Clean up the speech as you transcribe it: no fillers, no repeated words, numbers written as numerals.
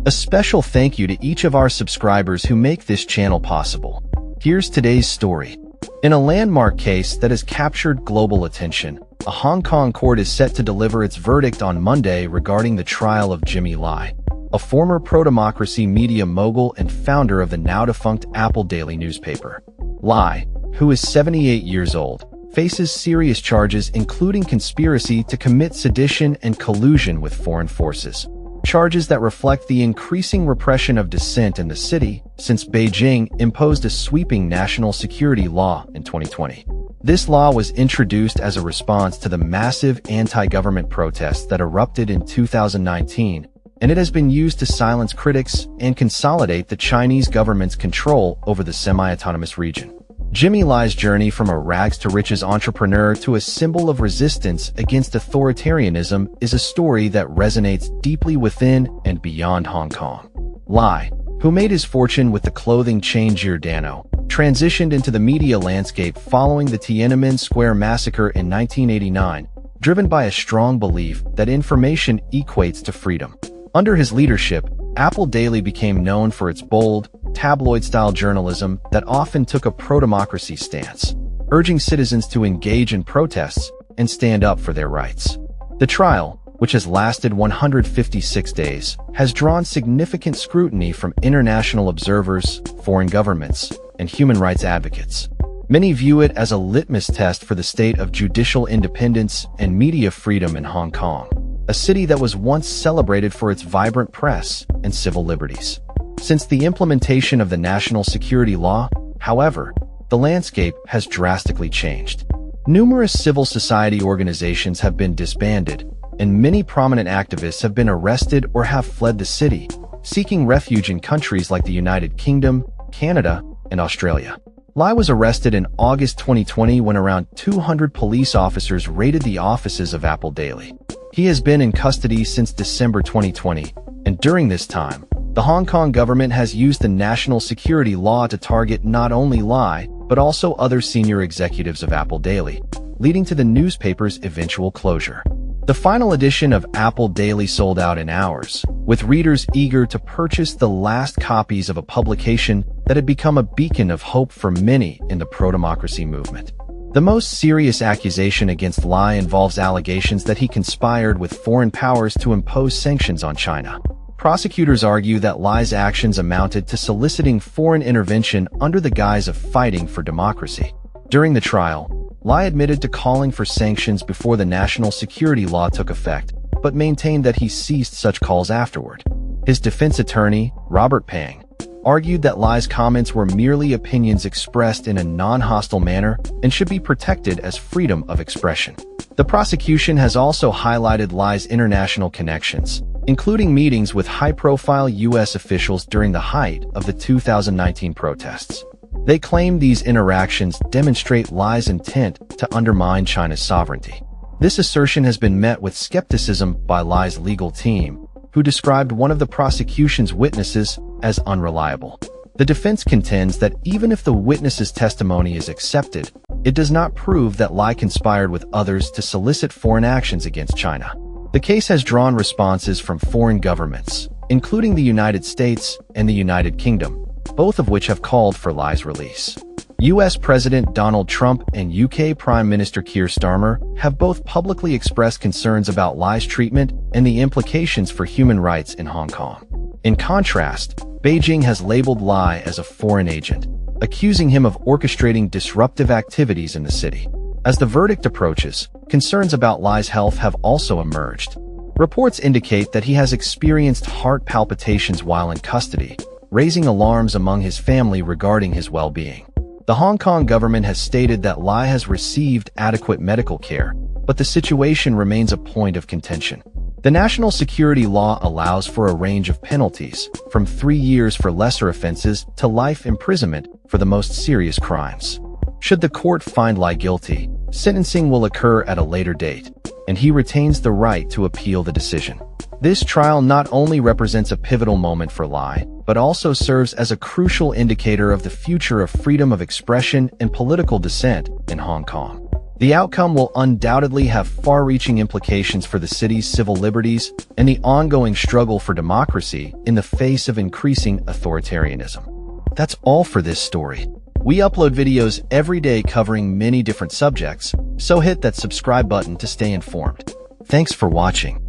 A special thank you to each of our subscribers who make this channel possible. Here's today's story. In a landmark case that has captured global attention, a Hong Kong court is set to deliver its verdict on Monday regarding the trial of Jimmy Lai, a former pro-democracy media mogul and founder of the now-defunct Apple Daily newspaper. Lai, who is 78 years old, faces serious charges including conspiracy to commit sedition and collusion with foreign forces. Charges that reflect the increasing repression of dissent in the city since Beijing imposed a sweeping national security law in 2020. This law was introduced as a response to the massive anti-government protests that erupted in 2019, and it has been used to silence critics and consolidate the Chinese government's control over the semi-autonomous region. Jimmy Lai's journey from a rags-to-riches entrepreneur to a symbol of resistance against authoritarianism is a story that resonates deeply within and beyond Hong Kong. Lai, who made his fortune with the clothing chain Giordano, transitioned into the media landscape following the Tiananmen Square massacre in 1989, driven by a strong belief that information equates to freedom. Under his leadership, Apple Daily became known for its bold, tabloid-style journalism that often took a pro-democracy stance, urging citizens to engage in protests and stand up for their rights. The trial, which has lasted 156 days, has drawn significant scrutiny from international observers, foreign governments, and human rights advocates. Many view it as a litmus test for the state of judicial independence and media freedom in Hong Kong, a city that was once celebrated for its vibrant press and civil liberties. Since the implementation of the national security law, however, the landscape has drastically changed. Numerous civil society organizations have been disbanded, and many prominent activists have been arrested or have fled the city, seeking refuge in countries like the United Kingdom, Canada, and Australia. Lai was arrested in August 2020 when around 200 police officers raided the offices of Apple Daily. He has been in custody since December 2020, and during this time, the Hong Kong government has used the national security law to target not only Lai, but also other senior executives of Apple Daily, leading to the newspaper's eventual closure. The final edition of Apple Daily sold out in hours, with readers eager to purchase the last copies of a publication that had become a beacon of hope for many in the pro-democracy movement. The most serious accusation against Lai involves allegations that he conspired with foreign powers to impose sanctions on China. Prosecutors argue that Lai's actions amounted to soliciting foreign intervention under the guise of fighting for democracy. During the trial, Lai admitted to calling for sanctions before the national security law took effect, but maintained that he ceased such calls afterward. His defense attorney, Robert Pang, argued that Lai's comments were merely opinions expressed in a non-hostile manner and should be protected as freedom of expression. The prosecution has also highlighted Lai's international connections, including meetings with high-profile U.S. officials during the height of the 2019 protests. They claim these interactions demonstrate Lai's intent to undermine China's sovereignty. This assertion has been met with skepticism by Lai's legal team, who described one of the prosecution's witnesses as unreliable. The defense contends that even if the witness's testimony is accepted, it does not prove that Lai conspired with others to solicit foreign actions against China. The case has drawn responses from foreign governments, including the United States and the United Kingdom, both of which have called for Lai's release. U.S. President Donald Trump and UK Prime Minister Keir Starmer have both publicly expressed concerns about Lai's treatment and the implications for human rights in Hong Kong. In contrast, Beijing has labeled Lai as a foreign agent, accusing him of orchestrating disruptive activities in the city. As the verdict approaches, concerns about Lai's health have also emerged. Reports indicate that he has experienced heart palpitations while in custody, raising alarms among his family regarding his well-being. The Hong Kong government has stated that Lai has received adequate medical care, but the situation remains a point of contention. The national security law allows for a range of penalties, from 3 years for lesser offenses to life imprisonment for the most serious crimes. Should the court find Lai guilty, sentencing will occur at a later date, and he retains the right to appeal the decision. This trial not only represents a pivotal moment for Lai, but also serves as a crucial indicator of the future of freedom of expression and political dissent in Hong Kong. The outcome will undoubtedly have far-reaching implications for the city's civil liberties and the ongoing struggle for democracy in the face of increasing authoritarianism. That's all for this story. We upload videos every day covering many different subjects, so hit that subscribe button to stay informed. Thanks for watching.